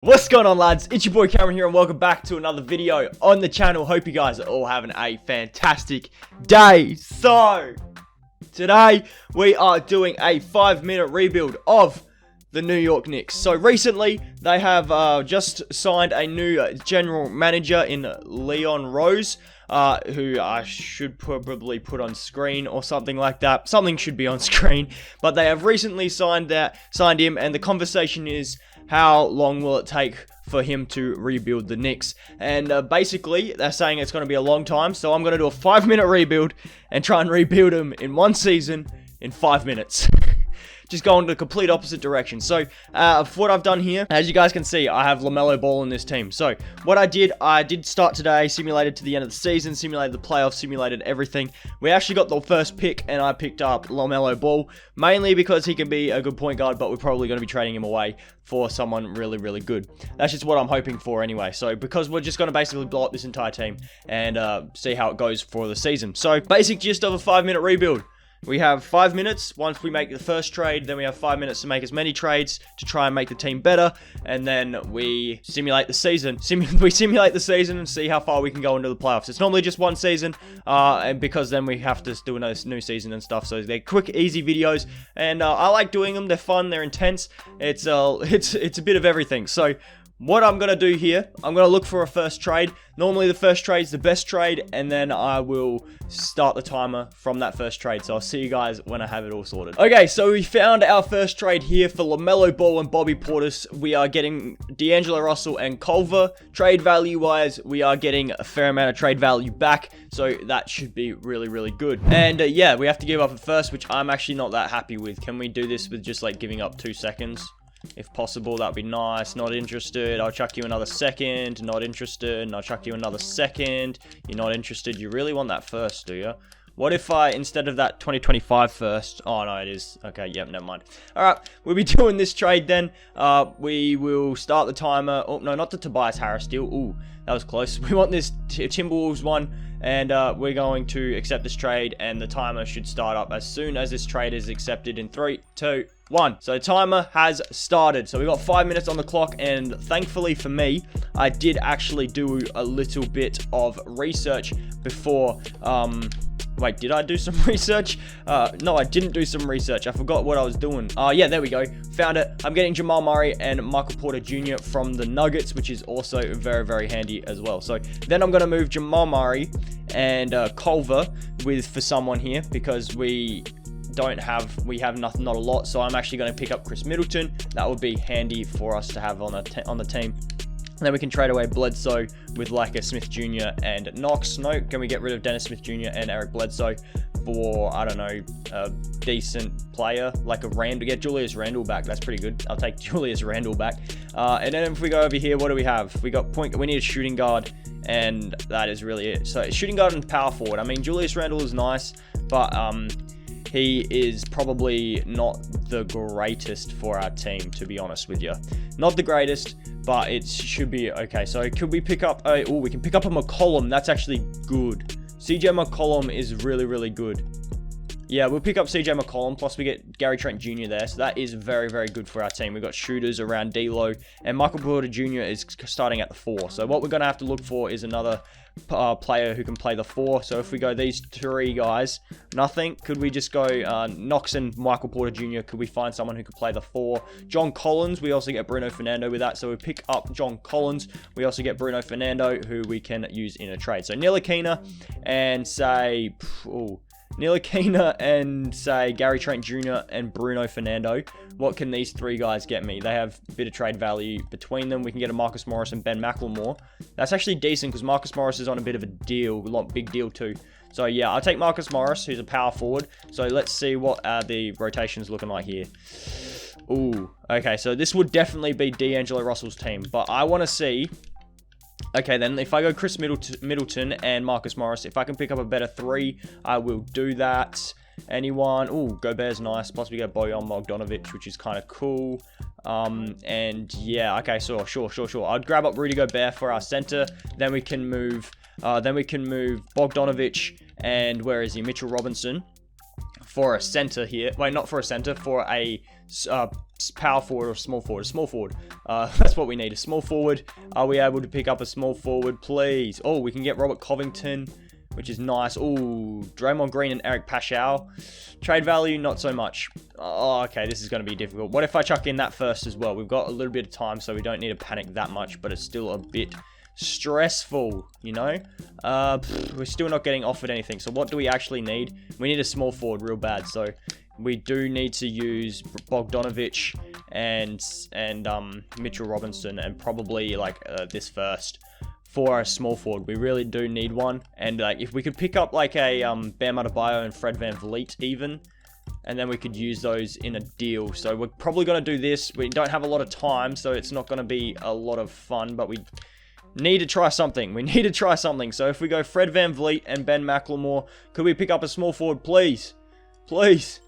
What's going on, lads? It's your boy Cameron here and welcome back to another video on the channel. Hope you guys are all having a fantastic day. So today we are doing a 5-minute rebuild of the New York Knicks. So recently they have just signed a new general manager in Leon Rose, who I should probably put on screen or something like that. Something should be on screen, but they have recently signed him, and the conversation is, how long will it take for him to rebuild the Knicks? And basically, they're saying it's going to be a long time. So I'm going to do a 5-minute rebuild and try and rebuild him in one season in 5 minutes. Just going in the complete opposite direction. So, for what I've done here, as you guys can see, I have LaMelo Ball in this team. So, what I did start today, simulated to the end of the season, simulated the playoffs, simulated everything. We actually got the first pick, and I picked up LaMelo Ball, mainly because he can be a good point guard, but we're probably going to be trading him away for someone really, really good. That's just what I'm hoping for anyway. So, because we're just going to basically blow up this entire team and see how it goes for the season. So, basic gist of a 5-minute rebuild. We have 5 minutes once we make the first trade, then we have 5 minutes to make as many trades to try and make the team better, and then we simulate the season. We simulate the season and see how far we can go into the playoffs. It's normally just one season, and because then we have to do a new season and stuff, so they're quick, easy videos, and I like doing them. They're fun, they're intense. It's a bit of everything. So what I'm going to do here, I'm going to look for a first trade. Normally the first trade is the best trade, and then I will start the timer from that first trade. So I'll see you guys when I have it all sorted. Okay, so we found our first trade here for LaMelo Ball and Bobby Portis. We are getting D'Angelo Russell and Culver. Trade value-wise, we are getting a fair amount of trade value back, so that should be really, really good. And yeah, we have to give up a first, which I'm actually not that happy with. Can we do this with just like giving up 2 seconds? If possible, that'd be nice. Not interested. I'll chuck you another second. Not interested. And I'll chuck you another second. You're not interested. You really want that first, do you? What if I, instead of that 2025 first... Oh, no, it is. Okay, yep, never mind. Alright, we'll be doing this trade then. We will start the timer. Oh, no, not the Tobias Harris deal. Ooh, that was close. We want this Timberwolves one. And we're going to accept this trade. And the timer should start up as soon as this trade is accepted in 3, 2, 1. So the timer has started. So we got 5 minutes on the clock, and thankfully for me, I did actually do a little bit of research before. Wait, did I do some research? No, I didn't do some research. I forgot what I was doing. Yeah, there we go. Found it. I'm getting Jamal Murray and Michael Porter Jr. from the Nuggets, which is also very, very handy as well. So then I'm going to move Jamal Murray and Culver for someone here, because we have nothing, not a lot. So I'm actually going to pick up Chris Middleton. That would be handy for us to have on the team. And then we can trade away Bledsoe with like a Smith Jr. and Knox. No, can we get rid of Dennis Smith Jr. and Eric Bledsoe for, I don't know, a decent player, like a Randall? Get Julius Randle back. That's pretty good. I'll take Julius Randle back. And then if we go over here, what do we have? We need a shooting guard, and that is really it. So shooting guard and power forward. I mean, Julius Randle is nice, but he is probably not the greatest for our team, to be honest with you. Not the greatest, but it should be okay. So could we pick up... Oh, we can pick up a McCollum. That's actually good. CJ McCollum is really, really good. Yeah, we'll pick up CJ McCollum, plus we get Gary Trent Jr. there. So that is very, very good for our team. We've got shooters around D'Lo, and Michael Porter Jr. is starting at the 4. So what we're going to have to look for is another player who can play the 4. So if we go these 3 guys, nothing. Could we just go Knox and Michael Porter Jr.? Could we find someone who could play the 4? John Collins, we also get Bruno Fernando with that. So we pick up John Collins. We also get Bruno Fernando, who we can use in a trade. So Ntilikina and say... Ntilikina and say Gary Trent Jr. and Bruno Fernando. What can these 3 guys get me? They have a bit of trade value between them. We can get a Marcus Morris and Ben McLemore. That's actually decent, because Marcus Morris is on a bit of a deal, big deal too. So yeah, I'll take Marcus Morris, who's a power forward. So let's see what the rotation's looking like here. Ooh, okay, so this would definitely be D'Angelo Russell's team, but I want to see... Okay, then if I go Chris Middleton and Marcus Morris, if I can pick up a better 3, I will do that. Anyone? Ooh, Gobert's nice. Plus we get Bojan Bogdanovic, which is kind of cool. And yeah, okay, so sure. I'd grab up Rudy Gobert for our center. Then we can move Bogdanovic and where is he? Mitchell Robinson for a center here. Wait, not for a center, for a power forward or small forward? A small forward. That's what we need, a small forward. Are we able to pick up a small forward, please? Oh, we can get Robert Covington, which is nice. Oh, Draymond Green and Eric Paschal. Trade value, not so much. Oh, okay, this is going to be difficult. What if I chuck in that first as well? We've got a little bit of time, so we don't need to panic that much, but it's still a bit stressful, you know? We're still not getting offered anything. So what do we actually need? We need a small forward real bad. So we do need to use Bogdanovich and Mitchell Robinson, and probably like this first for a small forward. We really do need one. And like if we could pick up like a Bam Adebayo and Fred VanVleet even, and then we could use those in a deal. So we're probably going to do this. We don't have a lot of time, so it's not going to be a lot of fun, but we need to try something. We need to try something. So if we go Fred VanVleet and Ben McLemore, could we pick up a small forward, please? Please.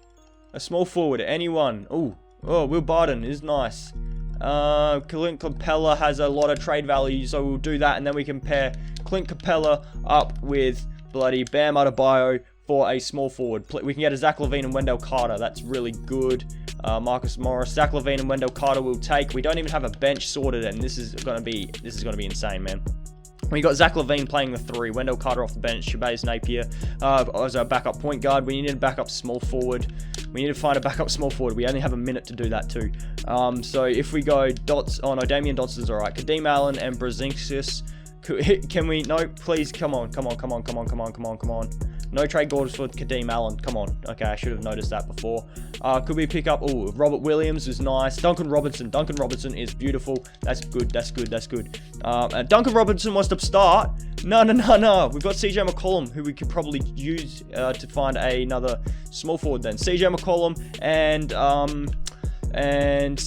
A small forward. Anyone. Oh, Will Barton is nice. Clint Capella has a lot of trade value, so we'll do that. And then we can pair Clint Capella up with bloody Bam Adebayo for a small forward. We can get a Zach LaVine and Wendell Carter. That's really good. Marcus Morris, Zach LaVine and Wendell Carter will take. We don't even have a bench sorted, and this is gonna be insane, man. We got Zach LaVine playing the 3, Wendell Carter off the bench, Shabazz Napier as our backup point guard. We need a backup small forward. We need to find a backup small forward. We only have a minute to do that too. So if we go Damian Dotson's alright. Kadeem Allen and Brzezinskis. Can we? No, please, come on. No trade orders for Kadeem Allen. Come on. Okay, I should have noticed that before. Could we pick up... Oh, Robert Williams is nice. Duncan Robinson. Duncan Robinson is beautiful. That's good. And Duncan Robinson wants to start. No. We've got CJ McCollum, who we could probably use to find another small forward then. CJ McCollum and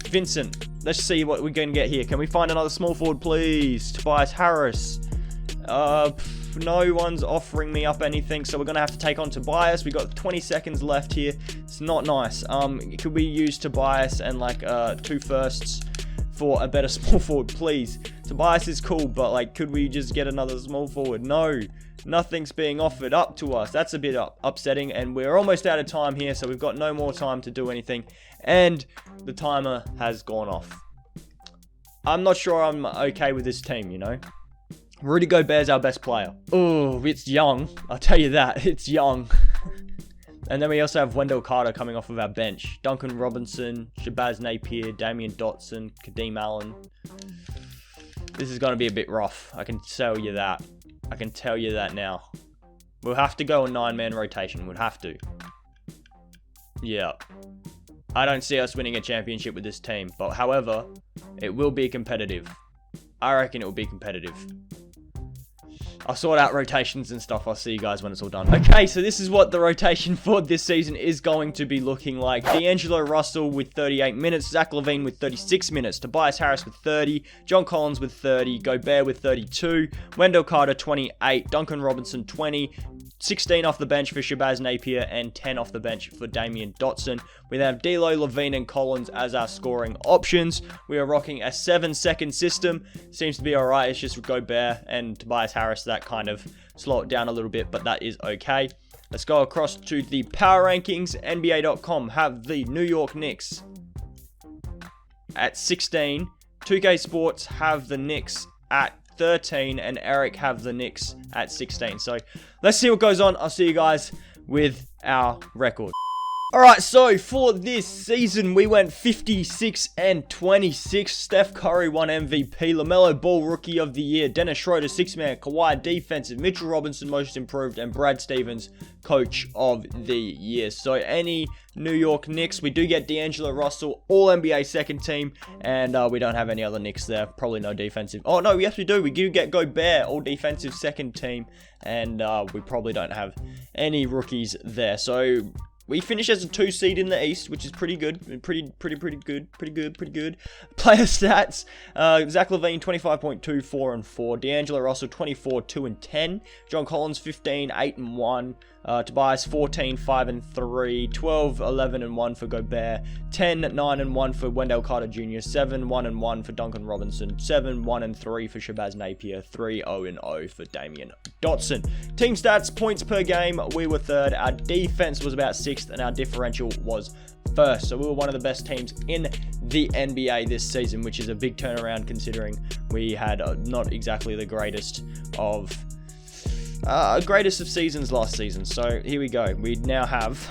Vincent. Let's see what we're going to get here. Can we find another small forward, please? Tobias Harris. No one's offering me up anything, so we're going to have to take on Tobias. We got 20 seconds left here. It's not nice. Could we use Tobias and like 2 firsts for a better small forward, please? Tobias is cool, but like, could we just get another small forward? No, nothing's being offered up to us. That's a bit upsetting, and we're almost out of time here, so we've got no more time to do anything, and the timer has gone off. I'm not sure I'm okay with this team, you know? Rudy Gobert's our best player. Oh, it's young. I'll tell you that. It's young. And then we also have Wendell Carter coming off of our bench. Duncan Robinson, Shabazz Napier, Damian Dotson, Kadeem Allen. This is going to be a bit rough. I can tell you that. I can tell you that now. We'll have to go a 9-man rotation. We'll have to. Yeah. I don't see us winning a championship with this team. But however, it will be competitive. I reckon it will be competitive. I'll sort out rotations and stuff. I'll see you guys when it's all done. Okay, so this is what the rotation for this season is going to be looking like. D'Angelo Russell with 38 minutes. Zach LaVine with 36 minutes. Tobias Harris with 30. John Collins with 30. Gobert with 32. Wendell Carter 28. Duncan Robinson 20. 16 off the bench for Shabazz Napier and 10 off the bench for Damian Dotson. We then have D'Lo, LaVine, and Collins as our scoring options. We are rocking a 7-second system. Seems to be alright. It's just Gobert and Tobias Harris that kind of slow it down a little bit, but that is okay. Let's go across to the power rankings. NBA.com have the New York Knicks at 16. 2K Sports have the Knicks at 13, and Eric have the Knicks at 16. So let's see what goes on. I'll see you guys with our record. Alright, so for this season, we went 56-26. Steph Curry won MVP. LaMelo Ball Rookie of the Year. Dennis Schroeder, 6-man. Kawhi Defensive. Mitchell Robinson, Most Improved. And Brad Stevens, Coach of the Year. So any New York Knicks, we do get D'Angelo Russell, All-NBA second team. And we don't have any other Knicks there. Probably no defensive. Oh, no, yes, we do. We do get Gobert, All-Defensive second team. And we probably don't have any rookies there. So we finished as a 2 seed in the East, which is pretty good. Pretty good. Player stats. Zach LaVine, 25.2, 4 and 4. D'Angelo Russell, 24, 2 and 10. John Collins, 15, 8 and 1. Tobias, 14, 5 and 3. 12, 11 and 1 for Gobert. 10, 9 and 1 for Wendell Carter Jr. 7, 1 and 1 for Duncan Robinson. 7, 1 and 3 for Shabazz Napier. 3, 0 and 0 for Damian Dotson. Team stats, points per game, we were third. Our defense was about 6th, and our differential was first. So we were one of the best teams in the NBA this season, which is a big turnaround considering we had not exactly the greatest of seasons last season. So here we go. We now have,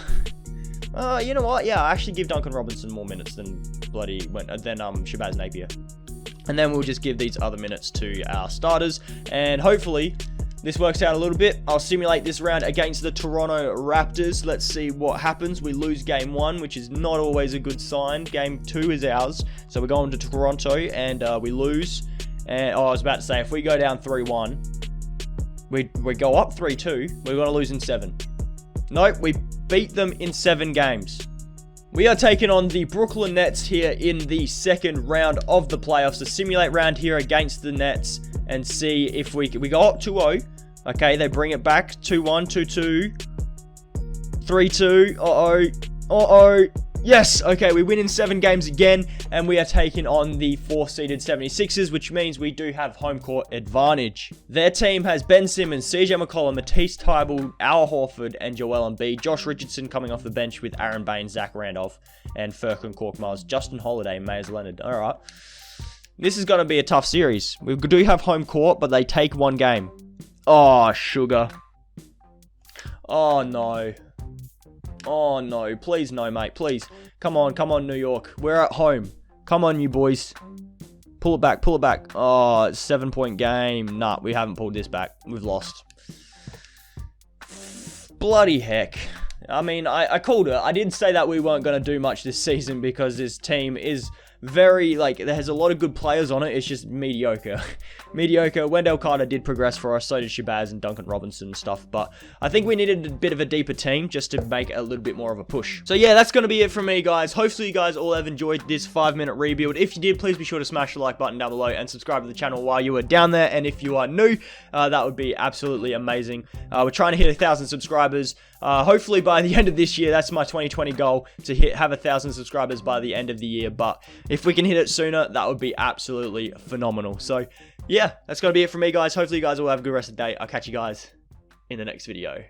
you know what? Yeah, I actually give Duncan Robinson more minutes than Shabazz Napier. And then we'll just give these other minutes to our starters. And hopefully this works out a little bit. I'll simulate this round against the Toronto Raptors. Let's see what happens. We lose game 1, which is not always a good sign. Game 2 is ours. So we're going to Toronto and we lose. And I was about to say, if we go down 3-1, we go up 3-2, we're going to lose in 7. Nope, we beat them in 7 games. We are taking on the Brooklyn Nets here in the second round of the playoffs. A simulate round here against the Nets and see if we go up 2-0. Okay, they bring it back. 2-1, 2-2, 3-2. Uh-oh. Yes, okay, we win in 7 games again, and we are taking on the 4-seeded 76ers, which means we do have home court advantage. Their team has Ben Simmons, CJ McCollum, Matisse Thybulle, Al Horford, and Joel Embiid. Josh Richardson coming off the bench with Aaron Baines, Zach Randolph, and Furkan Korkmaz. Justin Holiday, Meyers Leonard. All right. This is going to be a tough series. We do have home court, but they take 1 game. Oh, sugar. Oh, no. Oh, no. Please, no, mate. Please. Come on, New York. We're at home. Come on, you boys. Pull it back. Oh, it's a 7-point game. Nah, we haven't pulled this back. We've lost. Bloody heck. I mean, I called it. I did say that we weren't going to do much this season because this team is very, there has a lot of good players on it. It's just mediocre. Mediocre. Wendell Carter did progress for us. So did Shabazz and Duncan Robinson and stuff. But I think we needed a bit of a deeper team just to make it a little bit more of a push. So yeah, that's going to be it from me, guys. Hopefully you guys all have enjoyed this 5-minute rebuild. If you did, please be sure to smash the like button down below and subscribe to the channel while you are down there. And if you are new, that would be absolutely amazing. We're trying to hit 1,000 subscribers. Hopefully by the end of this year, that's my 2020 goal, to have 1,000 subscribers by the end of the year. But if we can hit it sooner, that would be absolutely phenomenal. So yeah, that's going to be it from me, guys. Hopefully you guys all have a good rest of the day. I'll catch you guys in the next video.